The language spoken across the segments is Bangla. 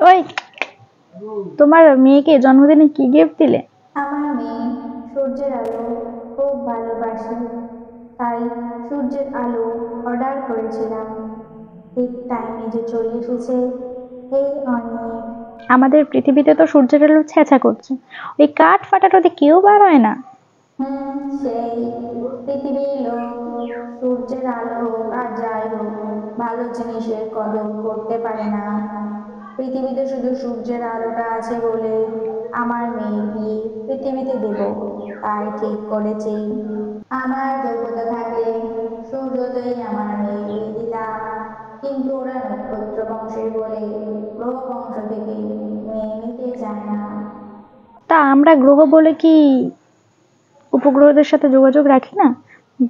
ওই, তোমার মেয়েকে জন্মদিনে কি গিফট দিলে? আমার মেয়ে সূর্যের আলো খুব ভালোবাসে, তাই সূর্যের আলো অর্ডার করেছিলাম। ঠিক টাইমে যে চলে এসেছে, এই অনেক। আমাদের পৃথিবীতে তো সূর্যের আলো ছ্যাঁচা করছে, ওই কাঠ ফাটাটাতে কেউ বার হয় না। সেই পৃথিবীর লোক সূর্যের আলো হোক আর যাই হোক, ভালো জিনিসের কদর করতে পারে না। পৃথিবীতে শুধু সূর্যের আলোটা আছে বলে আমার মেয়েকে পৃথিবীতে দেব, তাই ঠিক করেছি। আমার যোগ্যতা থাকলে সূর্যোদয়ে আমার মেয়ে বিয়ে দিতাম, কিন্তু ওরা নক্ষত্র বংশের বলে গ্রহ বংশ থেকে মেয়ে নিতে চায় না। তা আমরা গ্রহ বলে কি উপগ্রহদের সাথে যোগাযোগ রাখি না?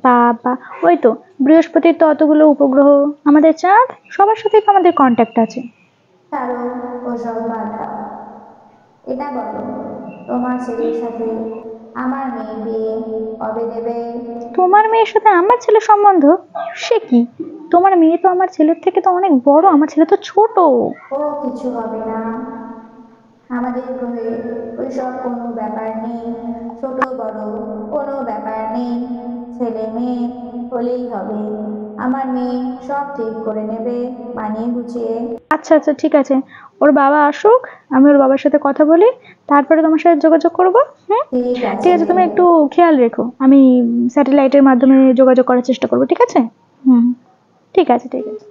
বাবা, ওই তো বৃহস্পতির তো অতগুলো উপগ্রহ, আমাদের চাঁদ, সবার সাথে তো আমাদের কন্ট্যাক্ট আছে। ছাড়ো, ওসব বাদ দাও। এটা বলো, তোমার ছেলের সাথে আমার মেয়ে বিয়ে কবে দেবে? তোমার মেয়ের সাথে আমার ছেলের সম্বন্ধ? সে কি, তোমার মেয়ে তো আমার ছেলের থেকে তো অনেক বড়, আমার ছেলে তো ছোট। ও কিছু হবে না, আমাদের গ্রহে ওইসব কোনো ব্যাপার নেই। ছোট বড় কোনো ব্যাপার নেই, ছেলে মেয়ে হলেই হবে। আমার মেয়ে সব ঠিক করে নেবে, মানিয়ে গুছিয়ে। আচ্ছা আচ্ছা, ঠিক আছে, ওর বাবা আসুক, আমি ওর বাবার সাথে কথা বলি, তারপরে তোমার সাথে যোগাযোগ করবো। হুম, ঠিক ঠিক আছে। আছে, তুমি একটু খেয়াল রেখো, আমি স্যাটেলাইটের মাধ্যমে যোগাযোগ করার চেষ্টা করবো, ঠিক আছে? হুম, ঠিক আছে ঠিক আছে।